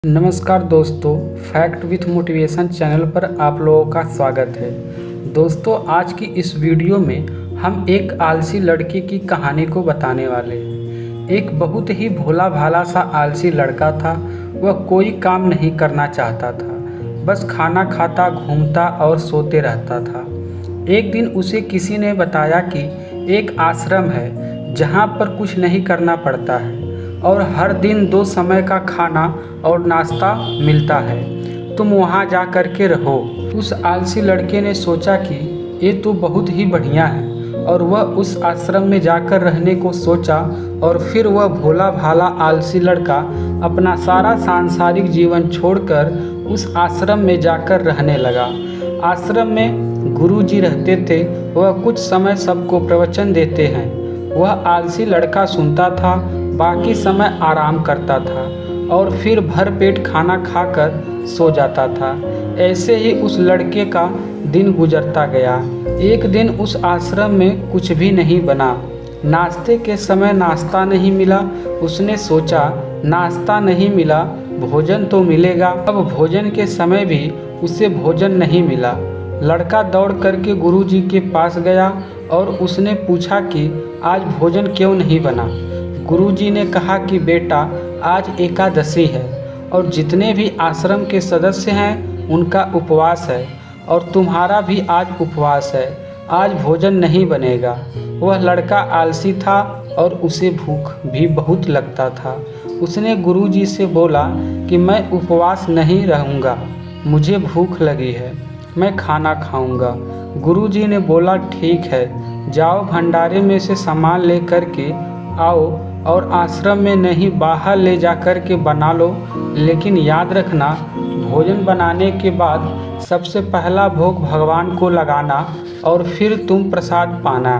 नमस्कार दोस्तों, fact with motivation channel पर आप लोगों का स्वागत है। दोस्तों, आज की इस वीडियो में हम एक आलसी लड़के की कहानी को बताने वाले हैं। एक बहुत ही भोला भाला सा आलसी लड़का था। वह कोई काम नहीं करना चाहता था, बस खाना खाता, घूमता और सोते रहता था। एक दिन उसे किसी ने बताया कि एक आश्रम है जहाँ पर कुछ नहीं करना पड़ता है और हर दिन 2 समय का खाना और नाश्ता मिलता है। तुम वहाँ जा कर के रहो। उस आलसी लड़के ने सोचा कि ये तो बहुत ही बढ़िया है और वह उस आश्रम में जाकर रहने को सोचा। और फिर वह भोला भाला आलसी लड़का अपना सारा सांसारिक जीवन छोड़कर उस आश्रम में जाकर रहने लगा। आश्रम में गुरुजी रहते थे। वह कुछ समय सबको प्रवचन देते हैं। वह आलसी लड़का सुनता था, बाकी समय आराम करता था और फिर भर पेट खाना खाकर सो जाता था। ऐसे ही उस लड़के का दिन गुजरता गया। एक दिन उस आश्रम में कुछ भी नहीं बना। नाश्ते के समय नाश्ता नहीं मिला। उसने सोचा, नाश्ता नहीं मिला, भोजन तो मिलेगा। अब भोजन के समय भी उसे भोजन नहीं मिला। लड़का दौड़ करके गुरुजी के पास गया और उसने पूछा कि आज भोजन क्यों नहीं बना। गुरुजी ने कहा कि बेटा, आज एकादशी है और जितने भी आश्रम के सदस्य हैं उनका उपवास है और तुम्हारा भी आज उपवास है। आज भोजन नहीं बनेगा। वह लड़का आलसी था और उसे भूख भी बहुत लगता था। उसने गुरुजी से बोला कि मैं उपवास नहीं रहूँगा, मुझे भूख लगी है, मैं खाना खाऊंगा। गुरुजी ने बोला ठीक है, जाओ भंडारे में से सामान ले कर के आओ और आश्रम में नहीं बाहर ले जा कर के बना लो। लेकिन याद रखना, भोजन बनाने के बाद सबसे पहला भोग भगवान को लगाना और फिर तुम प्रसाद पाना।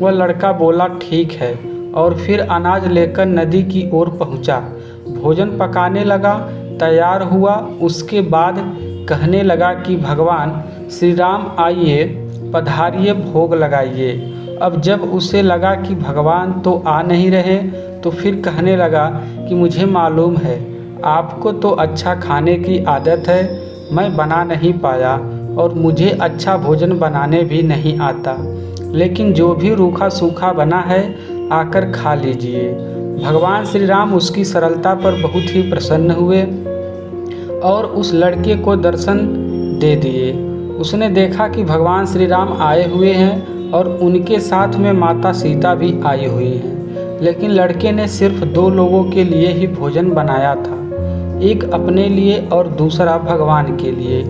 वह लड़का बोला ठीक है और फिर अनाज लेकर नदी की ओर पहुंचा। भोजन पकाने लगा, तैयार हुआ। उसके बाद कहने लगा कि भगवान श्री राम आइए, पधारिए, भोग लगाइए। अब जब उसे लगा कि भगवान तो आ नहीं रहे तो फिर कहने लगा कि मुझे मालूम है आपको तो अच्छा खाने की आदत है, मैं बना नहीं पाया और मुझे अच्छा भोजन बनाने भी नहीं आता, लेकिन जो भी रूखा सूखा बना है आकर खा लीजिए। भगवान श्री राम उसकी सरलता पर बहुत ही प्रसन्न हुए और उस लड़के को दर्शन दे दिए। उसने देखा कि भगवान श्री राम आए हुए हैं और उनके साथ में माता सीता भी आई हुई हैं। लेकिन लड़के ने सिर्फ 2 लोगों के लिए ही भोजन बनाया था, एक अपने लिए और दूसरा भगवान के लिए।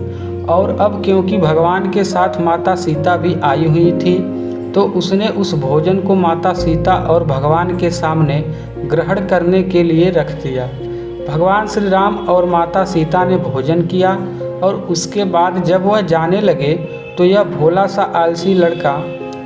और अब क्योंकि भगवान के साथ माता सीता भी आई हुई थी तो उसने उस भोजन को माता सीता और भगवान के सामने ग्रहण करने के लिए रख दिया। भगवान श्री राम और माता सीता ने भोजन किया और उसके बाद जब वह जाने लगे तो यह भोला सा आलसी लड़का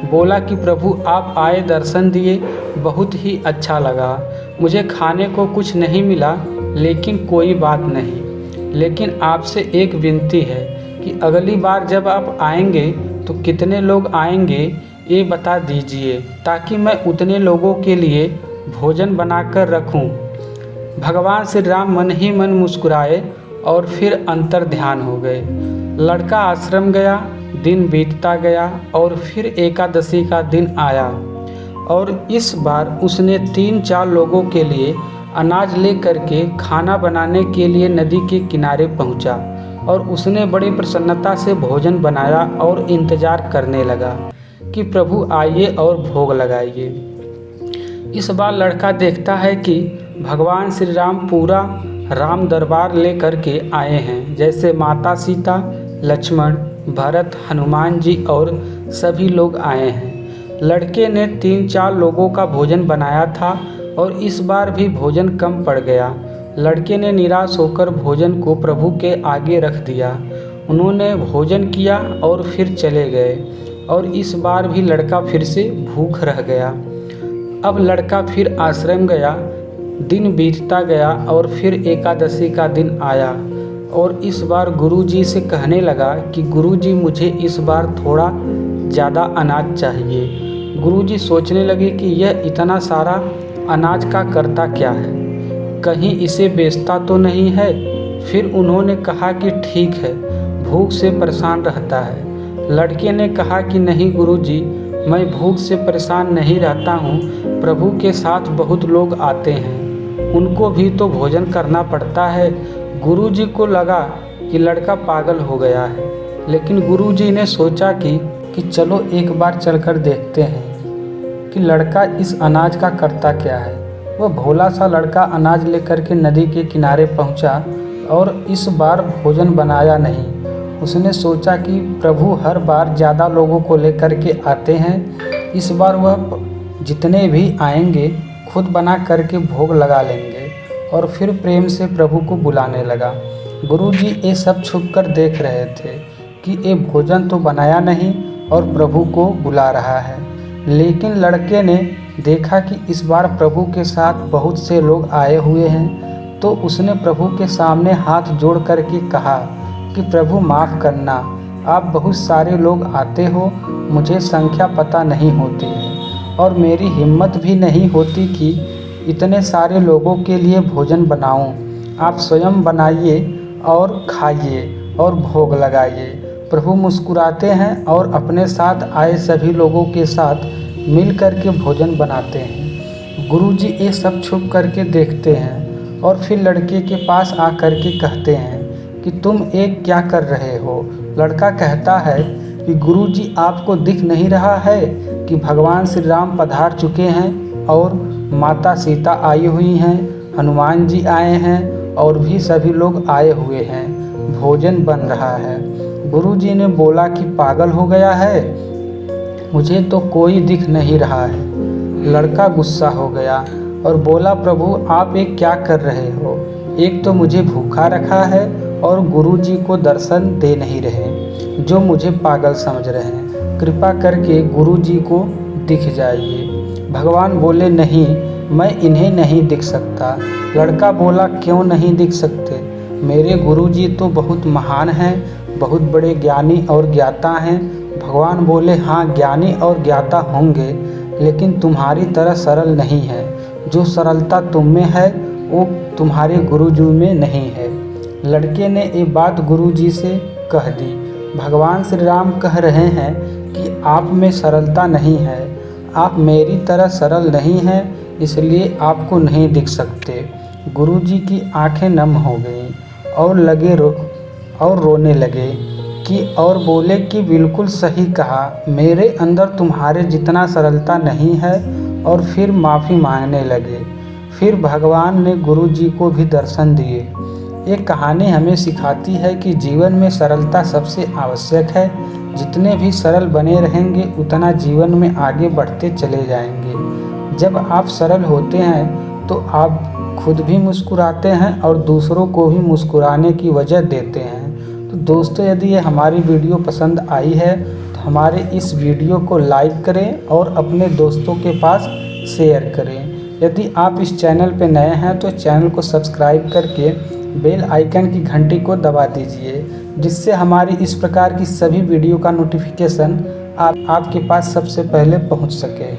बोला कि प्रभु आप आए, दर्शन दिए, बहुत ही अच्छा लगा। मुझे खाने को कुछ नहीं मिला, लेकिन कोई बात नहीं। लेकिन आपसे एक विनती है कि अगली बार जब आप आएंगे तो कितने लोग आएंगे ये बता दीजिए, ताकि मैं उतने लोगों के लिए भोजन बनाकर रखूं। भगवान श्री राम मन ही मन मुस्कुराए और फिर अंतर ध्यान हो गए। लड़का आश्रम गया, दिन बीतता गया और फिर एकादशी का दिन आया और इस बार उसने 3-4 लोगों के लिए अनाज ले करके खाना बनाने के लिए नदी के किनारे पहुंचा और उसने बड़ी प्रसन्नता से भोजन बनाया और इंतज़ार करने लगा कि प्रभु आइए और भोग लगाइए। इस बार लड़का देखता है कि भगवान श्री राम पूरा राम दरबार ले करके आए हैं, जैसे माता सीता, लक्ष्मण, भरत, हनुमान जी और सभी लोग आए हैं। लड़के ने 3-4 लोगों का भोजन बनाया था और इस बार भी भोजन कम पड़ गया। लड़के ने निराश होकर भोजन को प्रभु के आगे रख दिया। उन्होंने भोजन किया और फिर चले गए और इस बार भी लड़का फिर से भूख रह गया। अब लड़का फिर आश्रम गया, दिन बीतता गया और फिर एकादशी का दिन आया और इस बार गुरुजी से कहने लगा कि गुरुजी मुझे इस बार थोड़ा ज़्यादा अनाज चाहिए। गुरुजी सोचने लगे कि यह इतना सारा अनाज का करता क्या है, कहीं इसे बेचता तो नहीं है। फिर उन्होंने कहा कि ठीक है, भूख से परेशान रहता है। लड़के ने कहा कि नहीं गुरुजी, मैं भूख से परेशान नहीं रहता हूँ। प्रभु के साथ बहुत लोग आते हैं, उनको भी तो भोजन करना पड़ता है। गुरुजी को लगा कि लड़का पागल हो गया है, लेकिन गुरुजी ने सोचा कि चलो एक बार चलकर देखते हैं कि लड़का इस अनाज का करता क्या है। वह भोला सा लड़का अनाज लेकर के नदी के किनारे पहुंचा और इस बार भोजन बनाया नहीं। उसने सोचा कि प्रभु हर बार ज़्यादा लोगों को लेकर के आते हैं, इस बार वह जितने भी आएंगे खुद बना करके भोग लगा लेंगे। और फिर प्रेम से प्रभु को बुलाने लगा। गुरुजी ये सब छुप कर देख रहे थे कि ये भोजन तो बनाया नहीं और प्रभु को बुला रहा है। लेकिन लड़के ने देखा कि इस बार प्रभु के साथ बहुत से लोग आए हुए हैं, तो उसने प्रभु के सामने हाथ जोड़ कर के कहा कि प्रभु माफ़ करना, आप बहुत सारे लोग आते हो, मुझे संख्या पता नहीं होती है और मेरी हिम्मत भी नहीं होती कि इतने सारे लोगों के लिए भोजन बनाऊं। आप स्वयं बनाइए और खाइए और भोग लगाइए। प्रभु मुस्कुराते हैं और अपने साथ आए सभी लोगों के साथ मिल कर के भोजन बनाते हैं। गुरुजी ये सब छुप करके देखते हैं और फिर लड़के के पास आ कर के कहते हैं कि तुम एक क्या कर रहे हो। लड़का कहता है कि गुरुजी आपको दिख नहीं रहा है कि भगवान श्री राम पधार चुके हैं और माता सीता आई हुई हैं, हनुमान जी आए हैं और भी सभी लोग आए हुए हैं, भोजन बन रहा है। गुरुजी ने बोला कि पागल हो गया है, मुझे तो कोई दिख नहीं रहा है। लड़का गुस्सा हो गया और बोला प्रभु आप ये क्या कर रहे हो, एक तो मुझे भूखा रखा है और गुरुजी को दर्शन दे नहीं रहे, जो मुझे पागल समझ रहे हैं। कृपा करके गुरुजी को दिख जाइए। भगवान बोले नहीं, मैं इन्हें नहीं दिख सकता। लड़का बोला क्यों नहीं दिख सकते, मेरे गुरुजी तो बहुत महान हैं, बहुत बड़े ज्ञानी और ज्ञाता हैं। भगवान बोले हाँ, ज्ञानी और ज्ञाता होंगे, लेकिन तुम्हारी तरह सरल नहीं है। जो सरलता तुम में है वो तुम्हारे गुरुजी में नहीं है। लड़के ने ये बात गुरुजी से कह दी। भगवान श्री राम कह रहे हैं कि आप में सरलता नहीं है, आप मेरी तरह सरल नहीं हैं, इसलिए आपको नहीं दिख सकते। गुरुजी की आंखें नम हो गईं और रोने लगे और बोले कि बिल्कुल सही कहा, मेरे अंदर तुम्हारे जितना सरलता नहीं है। और फिर माफ़ी मांगने लगे। फिर भगवान ने गुरुजी को भी दर्शन दिए। ये कहानी हमें सिखाती है कि जीवन में सरलता सबसे आवश्यक है। जितने भी सरल बने रहेंगे उतना जीवन में आगे बढ़ते चले जाएंगे। जब आप सरल होते हैं तो आप खुद भी मुस्कुराते हैं और दूसरों को भी मुस्कुराने की वजह देते हैं। तो दोस्तों, यदि ये हमारी वीडियो पसंद आई है तो हमारे इस वीडियो को लाइक करें और अपने दोस्तों के पास शेयर करें। यदि आप इस चैनल पर नए हैं तो चैनल को सब्सक्राइब करके बेल आइकन की घंटी को दबा दीजिए, जिससे हमारी इस प्रकार की सभी वीडियो का नोटिफिकेशन आपके पास सबसे पहले पहुंच सके।